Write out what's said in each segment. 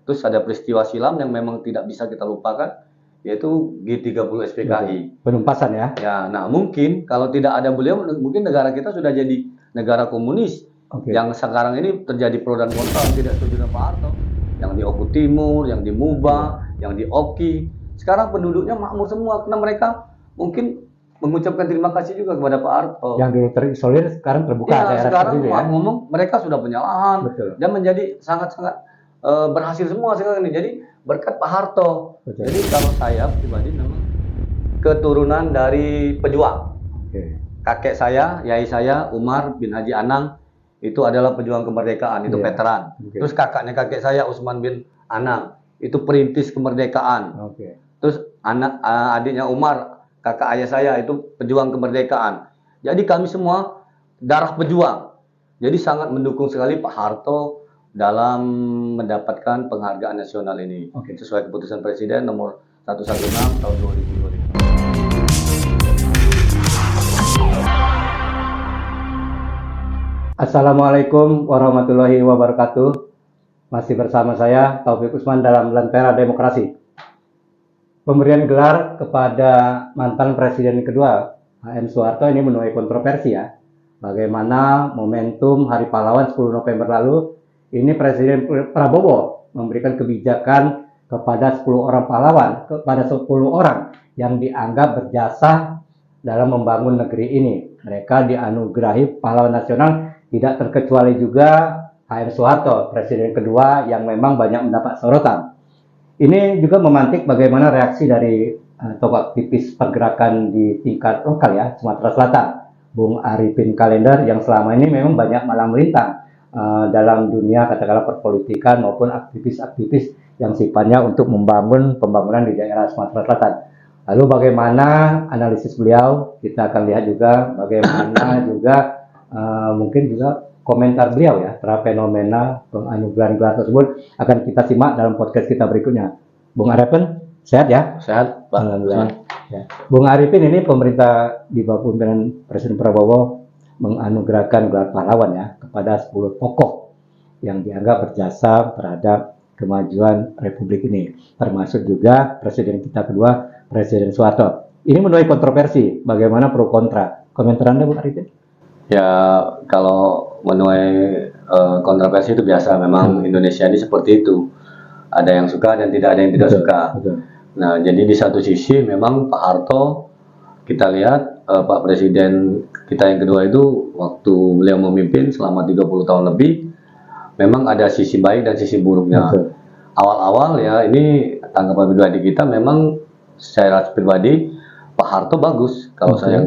Terus ada peristiwa silam yang memang tidak bisa kita lupakan, yaitu G30 SPKI. Penumpasan ya. Ya, nah mungkin kalau tidak ada beliau, mungkin negara kita sudah jadi negara komunis. Yang sekarang ini terjadi pro dan kontra, tidak setuju dengan Pak Harto. Yang di Oku Timur, yang di Muba, yang di Oki. Sekarang penduduknya makmur semua, karena mereka mungkin mengucapkan terima kasih juga kepada Pak Harto. Yang dulu terisolir sekarang terbuka. Ya, sekarang ngomong mereka sudah punya lahan. Betul. Dan menjadi sangat-sangat berhasil semua sekarang ini. Jadi berkat Pak Harto. Betul. Jadi kalau saya pribadi memang keturunan dari pejuang. Kakek saya, yai saya, Umar bin Haji Anang, itu adalah pejuang kemerdekaan, itu veteran. Terus kakaknya kakek saya, Usman bin Anang, itu perintis kemerdekaan. Terus adiknya Umar, kakak ayah saya, itu pejuang kemerdekaan. Jadi kami semua darah pejuang. Jadi sangat mendukung sekali Pak Harto dalam mendapatkan penghargaan nasional ini. Sesuai keputusan Presiden nomor 116 tahun 2025. Assalamualaikum warahmatullahi wabarakatuh. Masih bersama saya Taufik Usman dalam Lentera Demokrasi. Pemberian gelar kepada mantan presiden kedua HM Soeharto ini menuai kontroversi ya. Bagaimana momentum Hari Pahlawan 10 November lalu, ini Presiden Prabowo memberikan kebijakan kepada 10 orang pahlawan, kepada 10 orang yang dianggap berjasa dalam membangun negeri ini. Mereka dianugerahi pahlawan nasional, tidak terkecuali juga HM Soeharto, presiden kedua yang memang banyak mendapat sorotan. Ini juga memantik bagaimana reaksi dari tokoh aktivis pergerakan di tingkat lokal ya, Sumatera Selatan, Bung Arifin Kalender, yang selama ini memang banyak malang melintang dalam dunia katakanlah perpolitikan maupun aktivis-aktivis yang sifatnya untuk membangun pembangunan di daerah Sumatera Selatan. Lalu bagaimana analisis beliau, kita akan lihat juga bagaimana juga mungkin juga komentar beliau ya terhadap fenomena penganugerahan gelar tersebut akan kita simak dalam podcast kita berikutnya. Bung Arifin, sehat ya? Sehat, Pak. Alhamdulillah. Ya. Bung Arifin, ini pemerintah di bawah pimpinan Presiden Prabowo menganugerahkan gelar pahlawan ya kepada 10 tokoh yang dianggap berjasa terhadap kemajuan Republik ini, termasuk juga Presiden kita kedua, Presiden Soeharto. Ini menuai kontroversi, bagaimana pro kontra. Komentar Anda, Bung Arifin? Ya, kalau menuai kontroversi itu biasa, memang Indonesia ini seperti itu. Ada yang suka dan tidak ada yang tidak suka. Nah, jadi di satu sisi memang Pak Harto, kita lihat Pak Presiden kita yang kedua itu waktu beliau memimpin selama 30 tahun lebih, memang ada sisi baik dan sisi buruknya. Awal-awal ya, ini tanggapan pribadi kita memang secara pribadi Pak Harto bagus. Kalau saya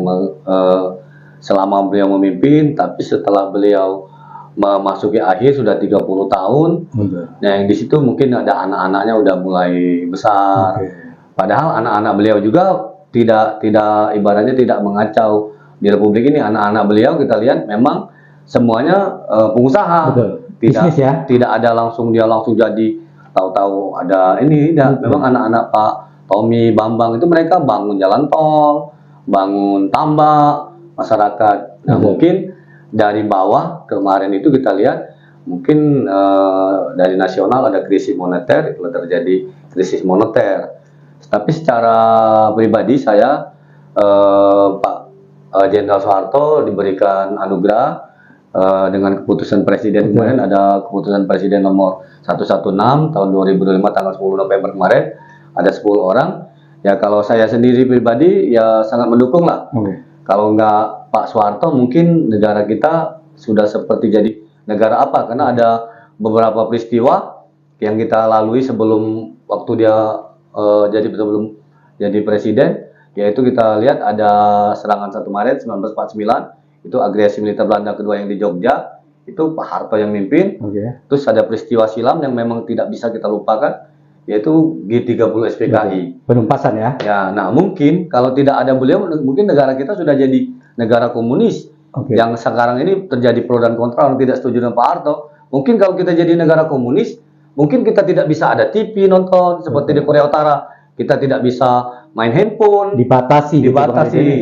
selama beliau memimpin, tapi setelah beliau memasuki akhir sudah 30 tahun. Nah, yang di situ mungkin ada anak-anaknya udah mulai besar. Padahal anak-anak beliau juga tidak ibaratnya tidak mengacau di Republik ini. Anak-anak beliau kita lihat memang semuanya pengusaha. Tidak ada langsung dia langsung jadi tahu-tahu ada ini. Memang anak-anak Pak Tommy Bambang itu mereka bangun jalan tol, bangun tambak masyarakat. Nah, mungkin dari bawah kemarin itu kita lihat mungkin dari nasional ada krisis moneter, itu terjadi krisis moneter. Tapi secara pribadi saya Pak Jenderal Soeharto diberikan anugerah dengan keputusan Presiden kemarin, ada keputusan Presiden nomor 116 tahun 2005 tanggal 10 November kemarin, ada 10 orang. Ya kalau saya sendiri pribadi ya sangat mendukung lah. Kalau nggak Pak Soeharto mungkin negara kita sudah seperti jadi negara apa, karena ada beberapa peristiwa yang kita lalui sebelum waktu dia sebelum jadi presiden, yaitu kita lihat ada serangan 1 Maret 1949, itu agresi militer Belanda kedua yang di Jogja, itu Pak Harto yang mimpin. Terus ada peristiwa silam yang memang tidak bisa kita lupakan, yaitu G30 SPKI. Penumpasan ya. Ya, nah mungkin kalau tidak ada beliau, mungkin negara kita sudah jadi negara komunis. Yang sekarang ini terjadi pro dan kontra, orang tidak setuju dengan Pak Harto. Mungkin kalau kita jadi negara komunis, mungkin kita tidak bisa ada TV nonton seperti di Korea Utara. Kita tidak bisa main handphone. Dibatasi.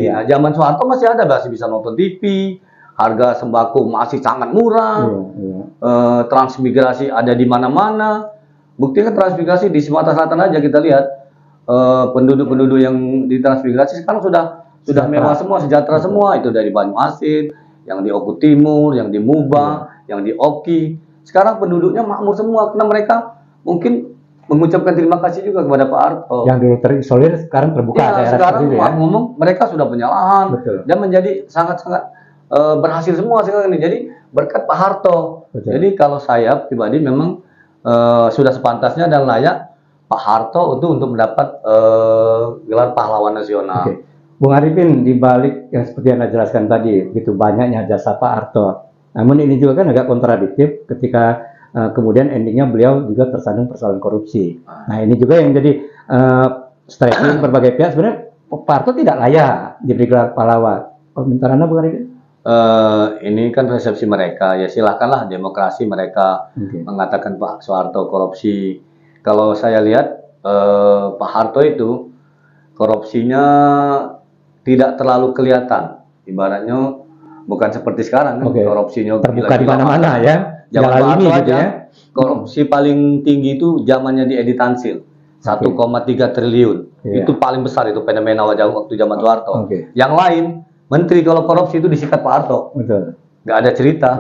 Ya, zaman Soeharto masih ada, masih bisa nonton TV. Harga sembako masih sangat murah. Transmigrasi ada di mana-mana. Bukti kan transmigrasi di Sumatera Selatan aja kita lihat penduduk-penduduk yang ditransmigrasi sekarang sudah mewah semua, sejahtera semua. Itu dari Banyuasin, yang di Oku Timur, yang di Muba, yang di Oki. Sekarang penduduknya makmur semua karena mereka mungkin mengucapkan terima kasih juga kepada Pak Harto. Yang dulu terisolir sekarang terbuka Ya, sekarang ngomong mereka sudah punya lahan dan menjadi sangat-sangat berhasil semua sekarang ini. Jadi berkat Pak Harto. Betul. Jadi kalau saya pribadi memang sudah sepantasnya dan layak Pak Harto untuk mendapat gelar pahlawan nasional. Oke. Bung Arifin, di balik yang seperti yang Anda jelaskan tadi, begitu banyaknya jasa Pak Harto. Namun ini juga kan agak kontradiktif ketika kemudian endingnya beliau juga tersandung persoalan korupsi. Nah ini juga yang jadi striking berbagai pihak. Sebenarnya Pak Harto tidak layak diberi gelar pahlawan. Komentar Anda, Bung Arifin? Ini kan persepsi mereka, ya silakanlah demokrasi mereka mengatakan Pak Soeharto korupsi. Kalau saya lihat Pak Harto itu korupsinya tidak terlalu kelihatan, ibaratnya bukan seperti sekarang kan korupsinya terbuka di mana-mana ya. Zaman Pak Harto aja korupsi paling tinggi itu zamannya di Edi Tansil 1,3 triliun. Itu paling besar itu fenomena waktu zaman Soeharto. Yang lain menteri kalau korupsi itu disikat Pak Harto. Betul. Nggak ada cerita.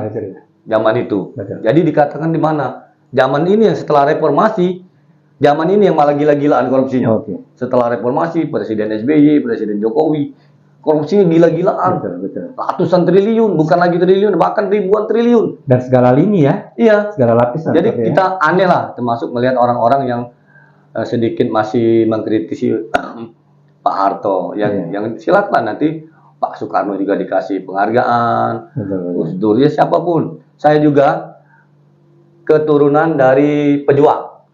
Zaman itu. Betul. Jadi dikatakan di mana? Zaman ini yang setelah reformasi, zaman ini yang malah gila-gilaan korupsinya. Setelah reformasi, Presiden SBY, Presiden Jokowi, korupsinya gila-gilaan. Ratusan triliun, bukan lagi triliun, bahkan ribuan triliun. Dan segala lini ya? Iya. Segala lapisan. Jadi kita aneh lah, termasuk melihat orang-orang yang sedikit masih mengkritisi Pak Harto. Yang silakan nanti Pak Soekarno juga dikasih penghargaan, Gus Dur, ya siapapun. Saya juga keturunan dari pejuang.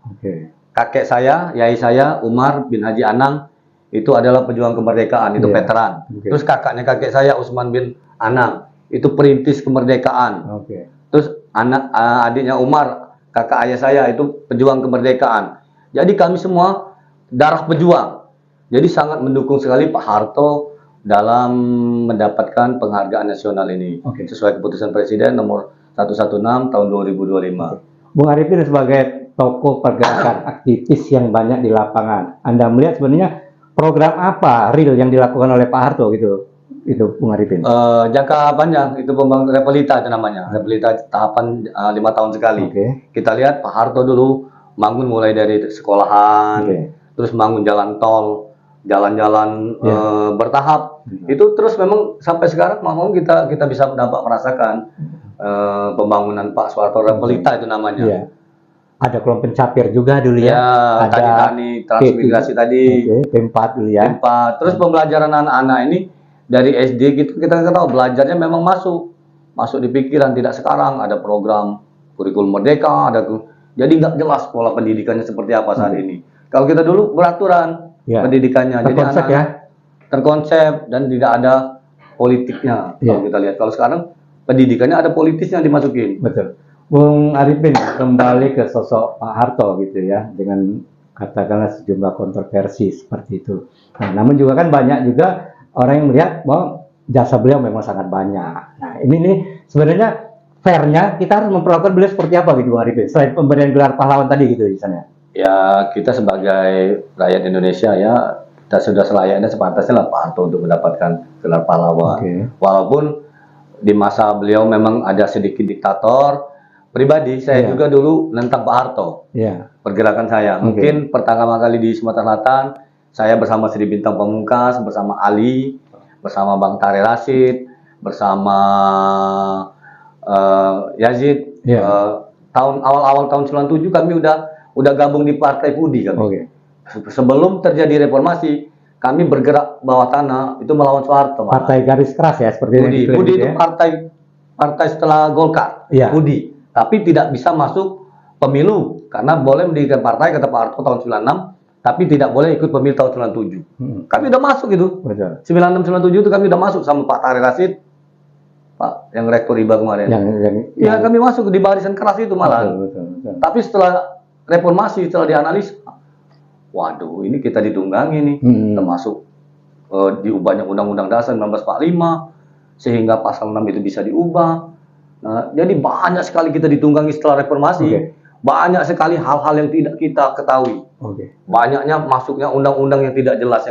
Kakek saya, yai saya, Umar bin Haji Anang, itu adalah pejuang kemerdekaan, itu veteran. Terus kakaknya kakek saya, Usman bin Anang, itu perintis kemerdekaan. Terus adiknya Umar, kakak ayah saya, itu pejuang kemerdekaan. Jadi kami semua darah pejuang. Jadi sangat mendukung sekali Pak Harto dalam mendapatkan penghargaan nasional ini sesuai keputusan Presiden nomor 116 tahun 2025. Bung Arifin sebagai tokoh pergerakan aktivis yang banyak di lapangan, Anda melihat sebenarnya program apa real yang dilakukan oleh Pak Harto gitu? Itu Bung Arifin. Jangka panjang itu pembangunan Repelita itu namanya. Repelita tahapan 5 tahun sekali. Kita lihat Pak Harto dulu bangun mulai dari sekolahan, terus bangun jalan tol, jalan-jalan bertahap. Itu terus memang sampai sekarang mau kita bisa merasakan pembangunan Pak Soeharto Repelita itu namanya. Ada kolom pencapir juga dulu ya. Ada transmigrasi tadi. P4 dulu ya. P4. Terus pembelajaran anak-anak ini dari SD gitu kita tahu belajarnya memang masuk di pikiran, tidak sekarang ada program kurikulum merdeka, jadi nggak jelas pola pendidikannya seperti apa saat ini. Kalau kita dulu beraturan pendidikannya, jadi anak-anak terkonsep dan tidak ada politiknya. Kalau kita lihat, kalau sekarang pendidikannya ada politisnya dimasukin. Betul. Bung Arifin, kembali ke sosok Pak Harto gitu ya, dengan katakanlah sejumlah kontroversi seperti itu. Nah, namun juga kan banyak juga orang yang melihat bahwa jasa beliau memang sangat banyak. Nah, ini nih sebenarnya fairnya kita harus memperlakukan beliau seperti apa gitu Bung Arifin, selain pemberian gelar pahlawan tadi gitu misalnya. Ya, kita sebagai rakyat Indonesia ya, kita sudah selayaknya sepantasnya lah Pak Harto untuk mendapatkan gelar pahlawan. Walaupun di masa beliau memang ada sedikit diktator. Pribadi saya juga dulu nentang Pak Harto. Pergerakan saya. Mungkin pertama kali di Sumatera Selatan, saya bersama Sri Bintang Pamungkas, bersama Ali, bersama Bang Tare Rasid, bersama Yazid. Awal-awal tahun 97 kami udah gabung di Partai Pudi kami. Sebelum terjadi reformasi, kami bergerak bawah tanah itu melawan Soeharto. Partai garis keras ya seperti itu. Pudi itu partai setelah Golkar. Pudi. Tapi tidak bisa masuk pemilu karena boleh mendirikan partai kata Pak Harto tahun 96, tapi tidak boleh ikut pemilu tahun 97. Kami udah masuk itu. 96-97 itu kami udah masuk sama Pak Tare Rasid, Pak yang rektor IBA kemarin. Kami masuk di barisan keras itu malah. Tapi setelah reformasi, setelah dianalisa, waduh ini kita ditunggangi nih, termasuk diubahnya Undang-Undang Dasar 1945 sehingga pasal 6 itu bisa diubah. Nah, jadi banyak sekali kita ditunggangi setelah reformasi. banyak sekali hal-hal yang tidak kita ketahui. Oke. Banyaknya masuknya undang-undang yang tidak jelas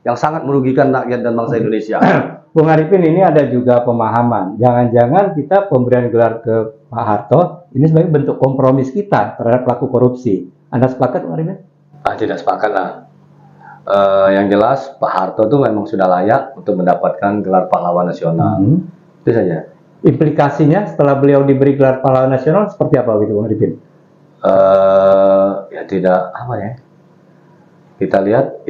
yang sangat merugikan rakyat dan bangsa Indonesia. Bung Arifin, ini ada juga pemahaman. Jangan-jangan kita pemberian gelar ke Pak Harto ini sebagai bentuk kompromis kita terhadap pelaku korupsi. Anda sepakat, Bung Arifin? Tidak sepakat lah. Yang jelas Pak Harto itu memang sudah layak untuk mendapatkan gelar pahlawan nasional. Itu saja. Implikasinya setelah beliau diberi gelar pahlawan nasional seperti apa gitu, Bung Arifin? Ya tidak apa ya. Kita lihat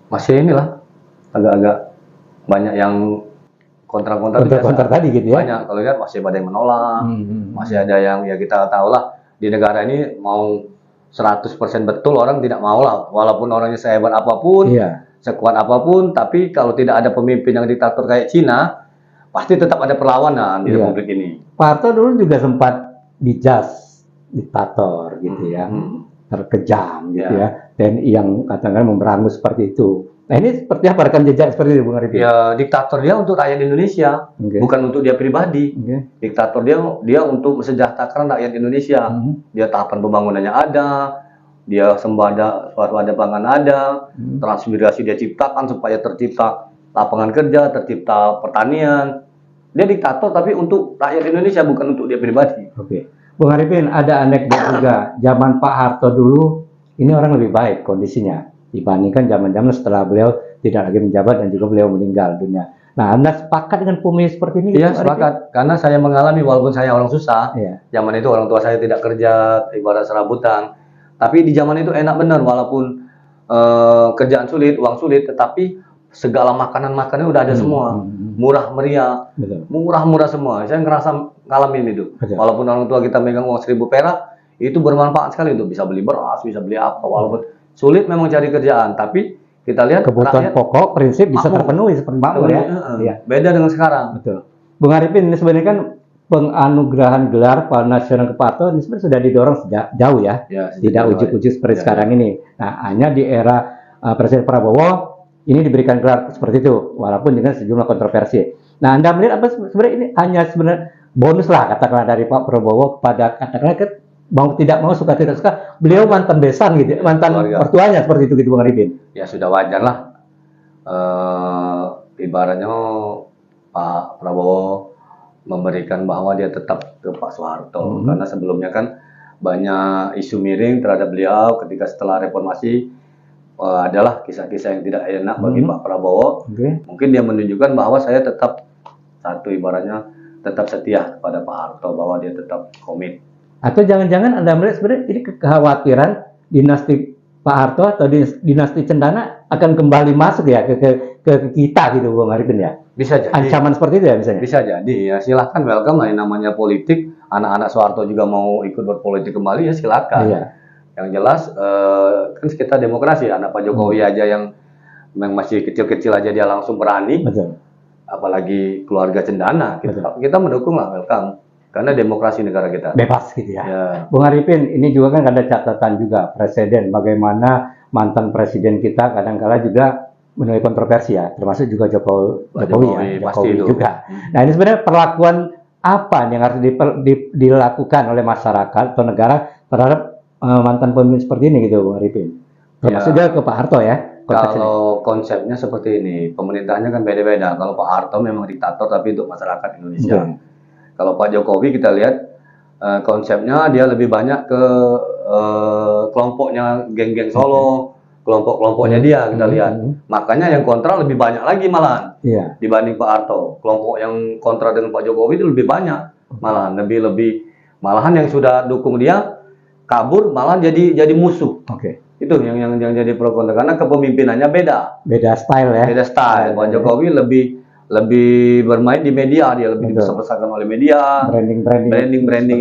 masih inilah agak-agak banyak yang kontra tadi gitu ya. Banyak kalau lihat masih ada yang menolak, masih ada yang ya kita tahu lah di negara ini mau 100% betul orang tidak mau lah, walaupun orangnya sehebat apapun, sekuat apapun, tapi kalau tidak ada pemimpin yang diktator kayak Cina, pasti tetap ada perlawanan di republik ini. Pak Harto dulu juga sempat dijas diktator gitu ya, terkejam gitu ya, TNI yang katakan memberangus seperti itu. Nah ini seperti apa rekam jejak seperti itu, Bung Arifin? Ya diktator dia untuk rakyat Indonesia, bukan untuk dia pribadi. Diktator dia untuk mesejahterakan rakyat Indonesia. Dia tahapan pembangunannya ada, dia swasembada pangan ada, transmigrasi dia ciptakan supaya tercipta lapangan kerja, tercipta pertanian. Dia diktator tapi untuk rakyat Indonesia, bukan untuk dia pribadi. Bung Arifin, ada anekdot juga. Zaman Pak Harto dulu, ini orang lebih baik kondisinya dibandingkan zaman-zaman setelah beliau tidak lagi menjabat dan juga beliau meninggal dunia. Nah, Anda sepakat dengan pemilih seperti ini? Iya, sepakat. Karena saya mengalami, walaupun saya orang susah, zaman itu orang tua saya tidak kerja, ibarat serabutan. Tapi di zaman itu enak benar, walaupun kerjaan sulit, uang sulit, tetapi segala makanan-makanannya udah ada semua. Murah meriah, murah-murah semua. Saya ngerasa ngalamin itu. Walaupun orang tua kita megang uang 1.000 perak, itu bermanfaat sekali untuk bisa beli beras, bisa beli apa, walaupun sulit memang cari kerjaan, tapi kita lihat kebutuhan pokok prinsip bisa terpenuhi seperti makmur ya. Beda dengan sekarang. Betul. Bung Arifin, ini sebenarnya kan penganugerahan gelar pahlawan nasional ke Pak Harto ini sebenarnya sudah didorong sejak jauh ya. Tidak ujuk-ujuk seperti sekarang ini. Nah, hanya di era Presiden Prabowo ini diberikan gelar seperti itu, walaupun dengan sejumlah kontroversi. Nah, Anda melihat apa sebenarnya ini hanya sebenarnya bonus lah katakanlah dari Pak Prabowo kepada katakanlah mau tidak mau suka tidak suka beliau mantan besan gitu, mantan mertuanya seperti itu gitu, Bung Arifin. Ya sudah wajar lah. Ibaratnya Pak Prabowo memberikan bahwa dia tetap ke Pak Soeharto, karena sebelumnya kan banyak isu miring terhadap beliau ketika setelah reformasi. Adalah kisah-kisah yang tidak enak bagi Pak Prabowo. Mungkin dia menunjukkan bahwa saya tetap ibaratnya tetap setia kepada Pak Harto, bahwa dia tetap komit. Atau jangan-jangan Anda melihat sebenarnya ini kekhawatiran dinasti Pak Harto atau dinasti Cendana akan kembali masuk ya ke kita gitu, Bung Arifin ya? Bisa jadi. Ancaman seperti itu ya misalnya? Bisa jadi ya, silahkan welcome lah, yang namanya politik. Anak-anak Soeharto juga mau ikut berpolitik kembali ya silakan. Yang jelas kan kita demokrasi, anak Pak Jokowi aja yang masih kecil-kecil aja dia langsung berani. Apalagi keluarga Cendana, kita mendukung lah, welcome. Karena demokrasi negara kita. Bebas gitu ya. Bung Arifin, ini juga kan ada catatan juga presiden, bagaimana mantan presiden kita kadang-kala juga menuai kontroversi ya, termasuk juga Jokowi juga. Nah ini sebenarnya perlakuan apa yang harus dilakukan oleh masyarakat atau negara terhadap mantan pemimpin seperti ini gitu, Bung Arifin? Termasuk juga ke Pak Harto ya. Kalau konsepnya seperti ini, pemerintahnya kan beda-beda. Kalau Pak Harto memang diktator tapi untuk masyarakat Indonesia. Kalau Pak Jokowi kita lihat konsepnya dia lebih banyak ke kelompoknya geng-geng Solo, kelompok-kelompoknya dia kita lihat. Makanya yang kontra lebih banyak lagi malahan dibanding Pak Harto. Kelompok yang kontra dengan Pak Jokowi itu lebih banyak malahan, malahan yang sudah dukung dia kabur malah jadi musuh. Itu yang jadi pro kontra karena kepemimpinannya beda style ya. Beda style. Pak Jokowi lebih bermain di media, dia lebih dibesar-besarkan oleh media, branding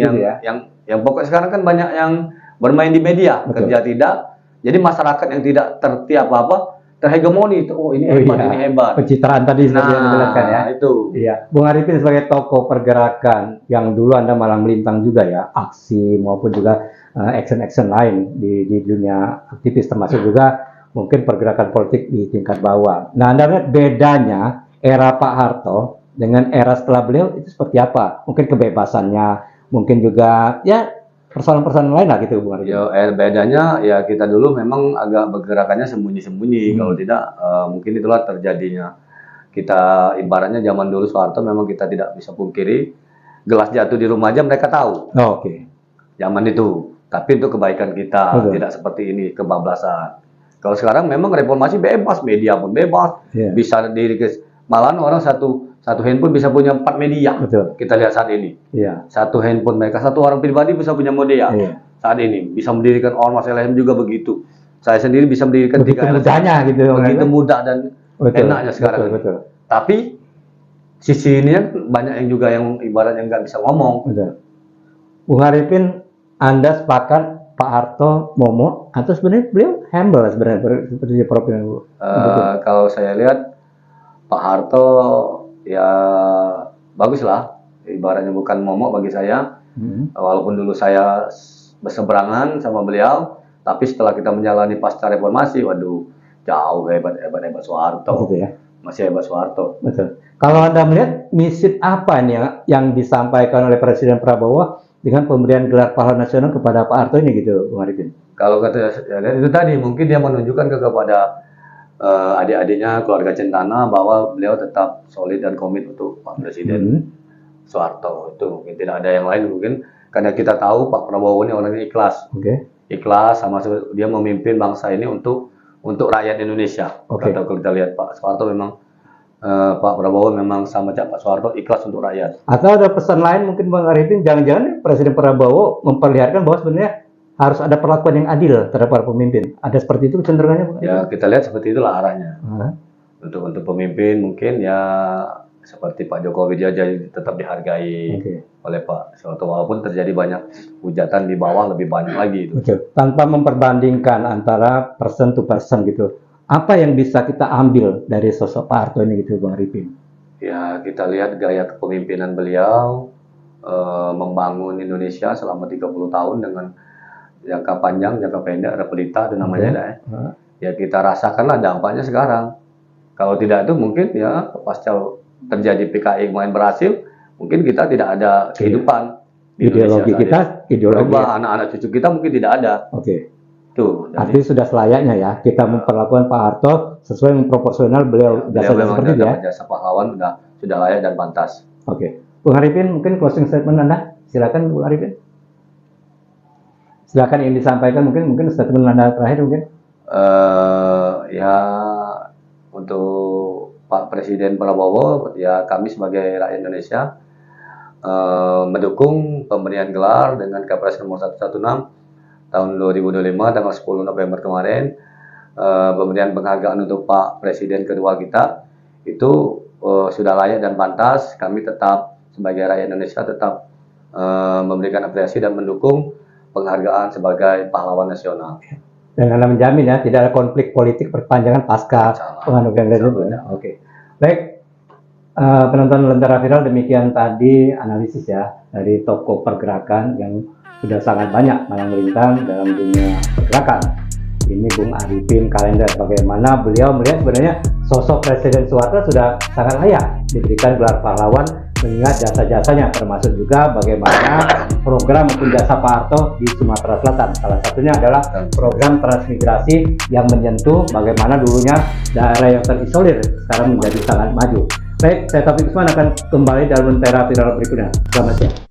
yang pokok sekarang kan banyak yang bermain di media, kerja tidak, jadi masyarakat yang tidak terti apa-apa terhegemoni, ini hebat, pencitraan tadi seperti yang dijelaskan ya. Itu. Iya, Bung Arifin sebagai tokoh pergerakan yang dulu Anda malah melintang juga ya, aksi maupun juga action lain di dunia aktivis, termasuk juga mungkin pergerakan politik di tingkat bawah. Nah, Anda lihat bedanya era Pak Harto dengan era setelah beliau itu seperti apa? Mungkin kebebasannya, mungkin juga ya persoalan-persoalan lain lah gitu, Bung Arifin. Ya, bedanya ya kita dulu memang agak bergerakannya sembunyi-sembunyi. Kalau tidak, mungkin itulah terjadinya. Kita ibaratnya zaman dulu Soeharto memang kita tidak bisa pungkiri, gelas jatuh di rumah aja mereka tahu. Oh, oke. Zaman itu. Tapi untuk kebaikan kita, Betul. tidak seperti ini, kebablasan. Kalau sekarang memang reformasi bebas, media pun bebas, Iya. bisa malahan orang satu handphone bisa punya 4 media. Betul. Kita lihat saat ini. Iya. Satu handphone mereka, satu orang pribadi bisa punya media. Iya. Saat ini bisa mendirikan ormas LSM juga begitu. Saya sendiri bisa mendirikan Begitu 3 LSM. mudahnya gitu. Begitu Bung mudah dan Arifin. enaknya sekarang. Betul. Tapi sisi ini kan banyak yang juga yang ibaratnya nggak bisa ngomong. Betul. Bung Arifin, Anda sepakat Pak Harto momok atau sebenarnya beliau humble lah sebenarnya seperti Prof. Kalau saya lihat Pak Harto ya bagus lah, ibaratnya bukan momok bagi saya. Walaupun dulu saya berseberangan sama beliau, tapi setelah kita menjalani pasca reformasi, waduh jauh hebat Soeharto. Gitu ya. Masih hebat Soeharto. Betul. Kalau Anda melihat misi apa nih yang disampaikan oleh Presiden Prabowo dengan pemberian gelar pahlawan nasional kepada Pak Harto ini gitu, Bung Arifin? Kalau kata ya, itu tadi mungkin dia menunjukkan kepada adik-adiknya keluarga Centana bahwa beliau tetap solid dan komit untuk Pak Presiden Soeharto. Itu mungkin tidak ada yang lain mungkin karena kita tahu Pak Prabowo ini orangnya ikhlas. Oke. Ikhlas sama dia memimpin bangsa ini untuk rakyat Indonesia. Oke. Kalau kita lihat Pak Soeharto memang Pak Prabowo memang sama Pak Soeharto ikhlas untuk rakyat. Atau ada pesan lain mungkin Bang Arifin, jangan-jangan Presiden Prabowo memperlihatkan bahwa sebenarnya harus ada perlakuan yang adil terhadap para pemimpin. Ada seperti itu kecenderungannya, Bang Arifin? Ya kita lihat seperti itulah arahnya. Nah, Untuk pemimpin mungkin ya seperti Pak Jokowi dia jadi tetap dihargai oke. oleh Pak Soeharto walaupun terjadi banyak hujatan di bawah lebih banyak lagi itu. Betul. Tanpa memperbandingkan antara person to person gitu. Apa yang bisa kita ambil dari sosok Pak Harto ini gitu, Bang Arifin? Ya kita lihat gaya kepemimpinan beliau membangun Indonesia selama 30 tahun dengan jangka panjang, jangka pendek, ada pelita dan namanya ada ya kita rasakanlah dampaknya sekarang. Kalau tidak itu mungkin ya pasca terjadi PKI main berhasil, mungkin kita tidak ada kehidupan di Ideologi Indonesia kita, ideologi. anak-anak cucu kita mungkin tidak ada. Oke. Tuh, Artinya sudah selayaknya ya kita memperlakukan Pak Harto sesuai dengan proporsional beliau beliau jasa memang seperti itu ya. dapat jasa pahlawan sudah layak dan pantas. Oke. Bung Arifin, mungkin closing statement Anda. Silakan Bung Arifin. Silakan yang disampaikan mungkin statement Anda terakhir mungkin. Ya untuk Pak Presiden Prabowo ya kami sebagai rakyat Indonesia mendukung pemberian gelar dengan Kepres nomor 116 tahun 2025 tanggal 10 November kemarin, pemberian penghargaan untuk Pak Presiden kedua kita itu sudah layak dan pantas. Kami tetap sebagai rakyat Indonesia tetap memberikan apresiasi dan mendukung penghargaan sebagai pahlawan nasional. Dan Anda menjamin ya tidak ada konflik politik perpanjangan pasca penghargaan itu. Oke. Baik, penonton Lentera Viral, demikian tadi analisis ya dari tokoh pergerakan yang sudah sangat banyak malang melintang dalam dunia pergerakan. Ini Bung Arifin Kalender, bagaimana beliau melihat sebenarnya sosok Presiden Soeharto sudah sangat layak diberikan gelar pahlawan mengingat jasa-jasanya, termasuk juga bagaimana program maupun jasa Pak Harto di Sumatera Selatan. Salah satunya adalah program transmigrasi yang menyentuh bagaimana dulunya daerah yang terisolir sekarang menjadi sangat maju. Baik, saya Taufik Usman akan kembali dalam Lentera Viral berikutnya. Selamat siang.